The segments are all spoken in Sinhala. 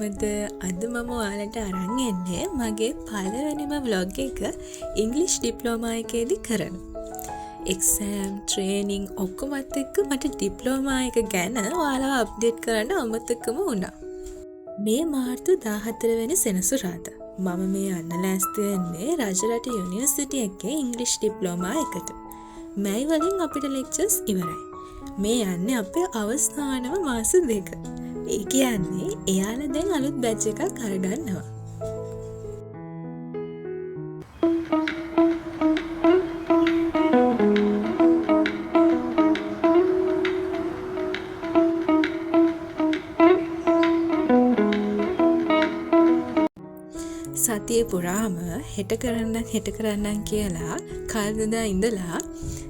කොහොමද? අද මම ඔයාලට අරන් එන්නේ මගේ පළවෙනිම vlog එක ඉංග්‍රීසි ඩිප්ලෝමා එකේදී කරන. එක්සෑම්, ට්‍රේනින් ඔක්කොමත් එක්ක මට ඩිප්ලෝමා එක ගැන ඔයාලව අප්ඩේට් කරන්න අමතකම වුණා. මේ මාර්තු 14 වෙනි සෙනසුරාදා මම මේ යන්න ලෑස්ති වෙන්නේ රජරට යුනිවර්සිටි එකේ ඉංග්‍රීසි ඩිප්ලෝමා එකට. මැයි වලින් අපිට ලෙක්චර්ස් ඉවරයි. මේ යන්නේ අපේ අවසානම මාස දෙක. ඒ කියන්නේ එයාලා දැන් අලුත් බැච් එකක් අරගන්නවා. සතිය පුරාම හෙට කරන්නම් කියලා කල්දදා ඉඳලා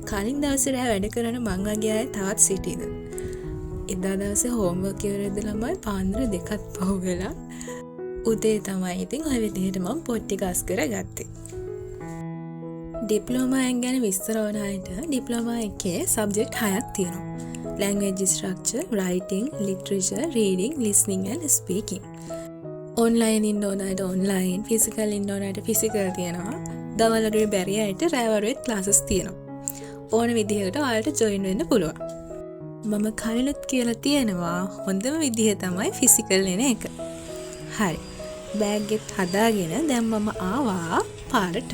කලින් දවසේ රෑ වැඩ කරන මං වගේ අය තවත් සිටිද. එදා දවසේ හෝම්වර්ක් ඉවරද ළමයි පාන්දර දෙකක් පහු වෙලා උදේ තමයි ඉතින් ඔය විදිහට මම පොත් ටික අස් කරගත්තේ. ඩිප්ලෝමා එක ගැන විස්තර වන අයට ඩිප්ලෝමා එකේ සබ්ජෙක්ට් 6ක් තියෙනවා. language structure, writing, literature, reading, listening and speaking. Online ඉන්න ඕනට ඔන්ලයින්, ෆිසිකල් ඉන්න ඕනට ෆිසිකල් තියෙනවා. දවල්වරුවේ බැරි අයට රෑවරුවෙත් ක්ලාසස් තියෙනවා. ඕන විදිහකට ඔයාලට ජොයින් වෙන්න පුළුවන්. මම කලිනුත් කියලා තියෙනවා හොඳම විදිහ තමයි ෆිසිකල් එන එක. හරි. බෑග් එකත් හදාගෙන දැන් මම ආවා පාරට.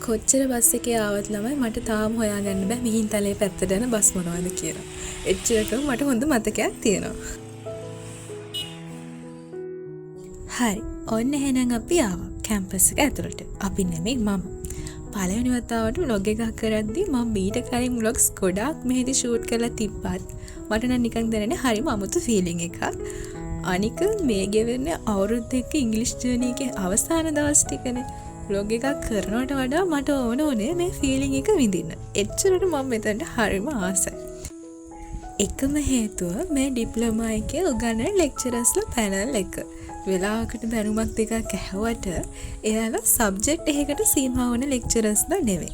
කොච්චර බස් එකේ ආවත් ළමයි මට තාම හොයාගන්න බෑ මිහින්තලේ පැත්තට යන බස් මොනවද කියලා. එච්චරටම මට හොඳ මතකයක් තියෙනවා. හරි. ඔන්න එහෙනම් අපි ආවා කැම්පස් එක ඇතුළට. අපි නෙමෙයි මම. පළවෙනි වතාවට vlog එකක් කරද්දී මම මීට කලින් vlogs ගොඩාක් මෙහෙදි shoot කරලා තිබ්බත් මට නම් නිකන් දැනෙන්නේ හරිම අමුතු feeling එකක්. අනික මේ ගෙවෙන්නේ අවුරුද්ද එක්ක ඉංග්‍රීසි ජර්නි එකේ අවසාන දවස් ටිකනේ. vlog එකක් කරනවට වඩා මට ඕනේ මේ feeling එක විඳින්න. එච්චරට මම මෙතනට හරිම ආසයි. එකම හේතුව මේ ඩිප්ලෝමා එකේ උගන්වන ලෙක්චරර්ස්ලා පැනල් එක. වෙලාවකට දැනුමක් දෙකක් ඇහුවට එයාලා සබ්ජෙක්ට් එකකට සීමා වන ලෙක්චරර්ස්ලා නෙවෙයි.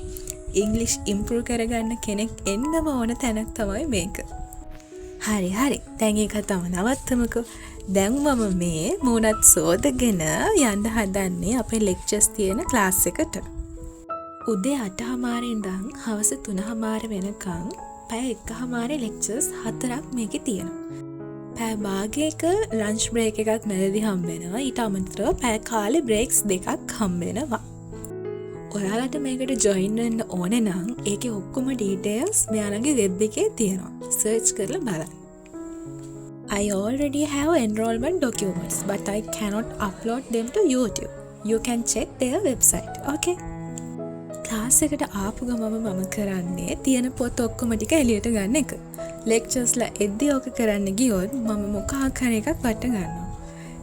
ඉංග්‍රීසි ඉම්ප්‍රූව් කරගන්න කෙනෙක් එන්නම ඕන තැනක් තමයි මේක. හරි. දැන් ඒක තමයි නවත්තමුකෝ. දැන් මම මේ මූණත් සෝදගෙන යන්න හදන්නේ අපේ ලෙක්චර්ස් තියෙන ක්ලාස් එකට. උදේ 8:00 ඉඳන් හවස 3:00 වෙනකන් පැය 1:00 ලෙක්චර්ස් 4ක් මේකේ තියෙනවා. පැය භාගයක ලන්ච් බ්‍රේක් එකක් මැදදී හම්බ වෙනවා. ඊට අමතරව පැය කාලේ බ්‍රේක්ස් දෙකක් හම්බ වෙනවා. ඔයාලට මේකට ජොයින් වෙන්න ඕනේ නම් ඒකේ ඔක්කොම ඩීටේල්ස් මෙයාලගේ වෙබ් එකේ තියෙනවා. සර්ච් කරලා බලන්න. I already have enrollment documents but I cannot upload them to YouTube. You can check their website. Okay? Class එකට ආපු ගමම මම කරන්නේ තියෙන පොත් ඔක්කොම ටික එළියට ගන්න එක. ලෙක්චර්ස්ලා එද්දි ඔක කරන්න ගියොත් මම මොකක් හරි එකක් වට ගන්නවා.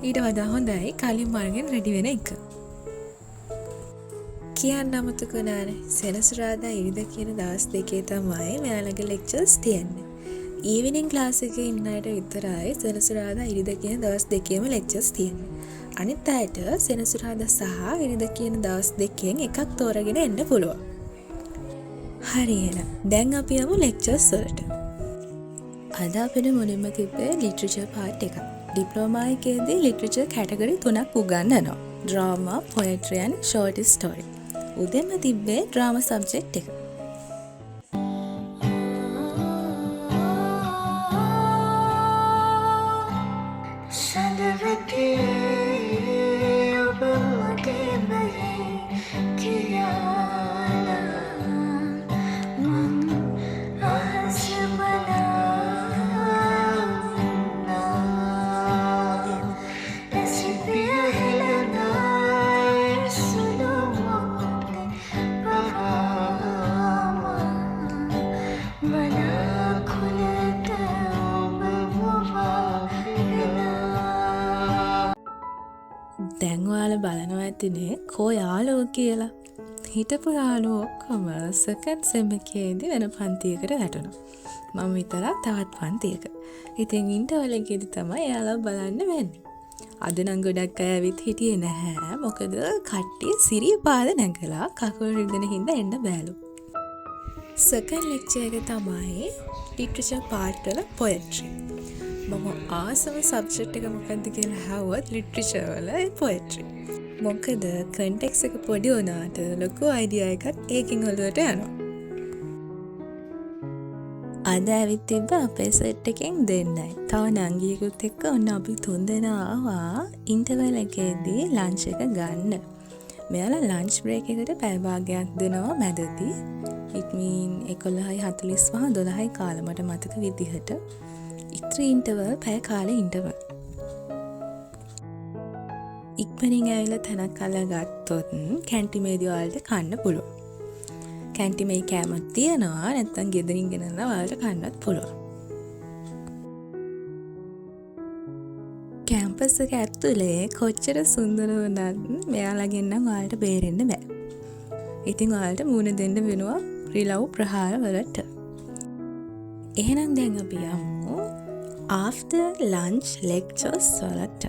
ඊට වඩා හොඳයි කලින් අරගෙන රෙඩි වෙන එක. කියන්න අමතක නෑනේ. සෙනසුරාදා ඉරිදා කියන දවස් දෙකේ තමයි මෙයාලගේ ලෙක්චර්ස් තියෙන්නේ. ඊවිනිං ක්ලාස් එකේ ඉන්න අයට විතරයි සෙනසුරාදා ඉරිදා කියන දවස් දෙකේම ලෙක්චර්ස් තියෙන්නේ. අනිත් අයට සෙනසුරාදා සහ ඉරිදා කියන දවස් දෙකෙන් එකක් තෝරගෙන එන්න පුළුවන්. හරි එහෙනම් දැන් අපි යමු ලෙක්චර්ස් වලට. අද අපිට මුලින්ම තිබ්බේ ලිටරචර් පාර්ට් එක. ඩිප්ලෝමා එකේදී ලිටරචර් කැටගරි 3ක් උගන්වනවා. Drama, poetry and short story. උදේම තිබ්බේ ඩ්‍රාමා සබ්ජෙක්ට් එක. දැන් ඔයාලා බලනවා ඇතිනේ කෝ යාළුවෝ කියලා. හිටපු යාළුවෝ ඔක්කොම සෙකන්ඩ් සෙම් එකේදී වෙන පන්තියකට වැටුණා. මම විතරක් තවත් පන්තියක. ඉතින් ඉන්ටර්වල් එකේදී තමයි එයාලා බලන්න වෙන්නේ. අද නම් ගොඩක් අය ඇවිත් හිටියේ නැහැ. මොකද කට්ටිය සිරිය පාද නැගලා කකුල් රිදෙන හින්දා එන්න බෑලු. සෙකන්ඩ් ලෙක්චර් එක තමයි ලිටරචර් පාර්ට් වල පොයට්‍රි. මම ආසම සබ්ජෙක්ට් එක මොකක්ද කියලා ඇහුවොත් ලිටරේචර් වල පොයට්‍රි. මොකද කන්ටෙක්ස් එක පොඩි වුණාට ලොකු අයිඩියා එකක් ඒකෙන් ඔලුවට යනවා. අද ඇවිත් තිබ්බ අපේ සෙට් එකෙන් දෙන්නයි. තව නංගියෙකුත් එක්ක ඔන්න අපි 3 දෙනා ආවා ඉන්ටර්වල් එකේදී ලන්ච් එක ගන්න. මෙයාලා ලන්ච් බ්‍රේක් එකට පැය භාගයක් දෙනවා මැදදී. it mean 11:45 12යි කාලෙ මට මතක විදිහට. ඉතිරි ඉන්ටර්වල් පැය කාලේ ඉන්ටර්වල්. ඉක්මනින් ඇවිල්ලා තැනක් අල්ලගත්තොත් කැන්ටිමේදී ඔයාලට කන්න පුළුවන්. කැන්ටිමේ කෑමක් තියනවා නැත්නම් ගෙදරින් ගෙනල්ලා ඔයාලට කන්නත් පුළුවන්. කැම්පස් එක ඇතුලේ කොච්චර සුන්දර වුණත් මෙයාලගෙන් නම් ඔයාලට බේරෙන්න බෑ. ඉතින් ඔයාලට මූණ දෙන්න වෙනවා රිලව් ප්‍රහාර වලට. එහෙනම් දැන් අපි යමු after lunch lectures වලට.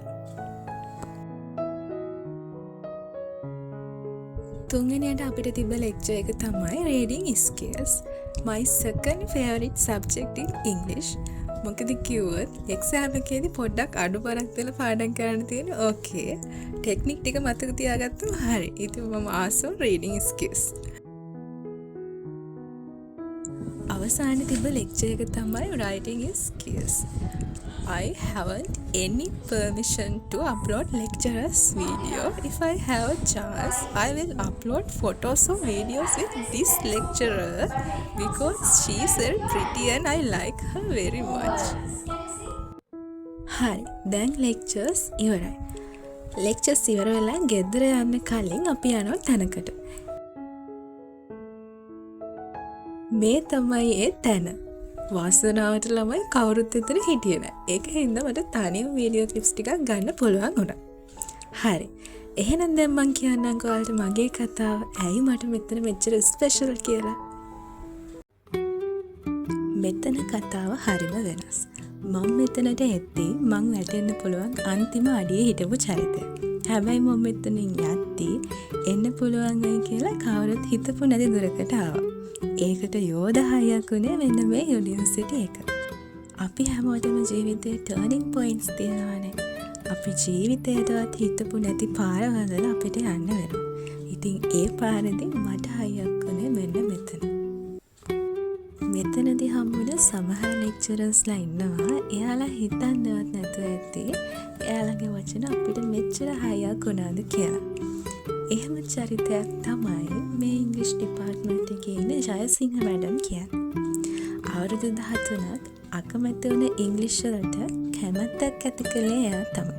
තුන්වෙනියට අපිට තිබ්බ ලෙක්චර් එක තමයි reading skills. My second favorite subject in English. මොකද කිව්වොත් එක්සෑම් එකේදී පොඩ්ඩක් අඩුපාරක් දාලා පාඩම් කරන්න තියෙන ඕකේ. ටෙක්නික් ටික මතක තියාගත්තම හරි. ඉතින් මම ආසම reading skills. අවසානයේ තිබ්බ ලෙක්චර් එක තමයි writing skills. I haven't any permission to upload lecturers video. If I have a chance, I will upload photos or videos with this lecturer because she is very pretty and I like her very much. Hi, දැන් lectures ඉවරයි. lectures ඉවර වෙලා ගෙදර යන්න කලින් අපි යනවා තැනකට. මේ තමයි ඒ තැන. වාසනාවට ළමයි කවුරුත් එතන හිටියේ නෑ. ඒක හින්දා මට තනියම වීඩියෝ ක්ලිප්ස් ටිකක් ගන්න පුළුවන් වුණා. හරි. එහෙනම් දැන් මං කියන්නම්කෝ ඔයාලට මගේ කතාව. ඇයි මට මෙතන මෙච්චර ස්පෙෂල් කියලා. මෙතන කතාව හරිම වෙනස්. මම මෙතනට එද්දී මං වැටෙන්න පුළුවන් අන්තිම අඩියේ හිටපු චරිතය. හැබැයි මම මෙතනින් යද්දී එන්න පුළුවන් වෙයි කියලා කවුරුත් හිතපු නැති දුරකට ආවා. ඒකට යෝධ 6ක් උනේ මෙන්න මේ යුනිවර්සිටි එක. අපි හැමෝටම ජීවිතේ ටර්නින් පොයින්ට්ස් තියෙනවානේ. අපි ජීවිතේටවත් හිතපු නැති පාරවල අපිට යන්න වෙනවා. ඉතින් ඒ පාරේදී මට 6ක් උනේ මෙන්න මෙතන. මෙතනදී හම්බුන සමහර ලෙක්චරර්ස්ලා ඉන්නවා. එයාලා හිතන්නවත් නැතුව ඇත්තේ එයාලගේ වචන අපිට මෙච්චර 6ක් උනාද කියලා. එහෙම චරිතයක් තමයි මේ ඉංග්‍රීසි ඩිපාර්ට්මන්ට් එකේ ඉන්න ජයසිංහ මැඩම් කියන්නේ. අවුරුදු 13ක් අකමැති වුණ ඉංග්‍රීසි වලට කැමැත්තක් ඇති කළේ එයා තමයි.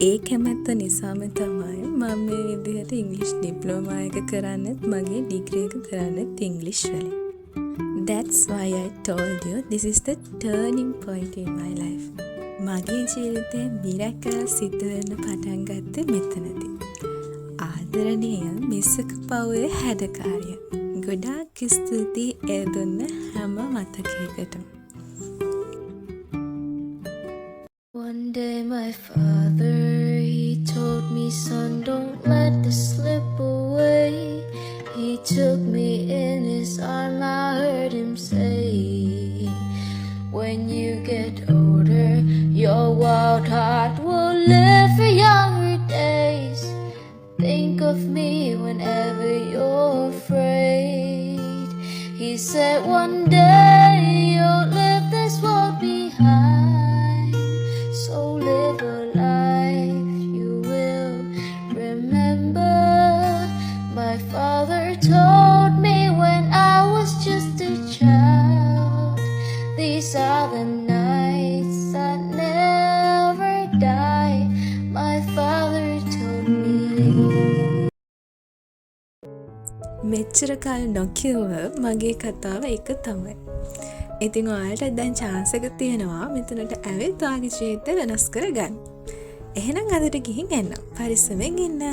ඒ කැමැත්ත නිසාම තමයි මම මේ විදිහට ඉංග්‍රීසි ඩිප්ලෝමා එක කරන්නත් මගේ ඩිග්‍රී එක කරන්නත් ඉංග්‍රීසි වලින්. That's why I told you this is the turning point in my life. මගේ ජීවිතේ මිරැකල් සිද්ධ වෙන්න පටන් ගත්තේ මෙතනදී. ආදරණීය මිස්සක පවුලේ හැඩකාරිය. ගොඩාක් ස්තුතියි ඒ දුන්න හැම මතකයකටම. One day my father, he told me, son, don't let this slip away. He took me in his arm, I heard him say, when you get older, your wild heart will live for younger days. Think of me whenever you're afraid. He said one day you'll leave this world behind. So live a life you will remember. My father told me when I was just a child. These are the nights that never die. My father told me. මෙච්චර කාල නොකියුව මගේ කතාව එක තමයි. ඉතින් ඔයාලට දැන් chance එක තියෙනවා මෙතනට ඇවිත් ඔයාගේ ජීවිතය වෙනස් කරගන්න. එහෙනම් අදට ගිහින් එන්න. පරිස්සමෙන් ඉන්න.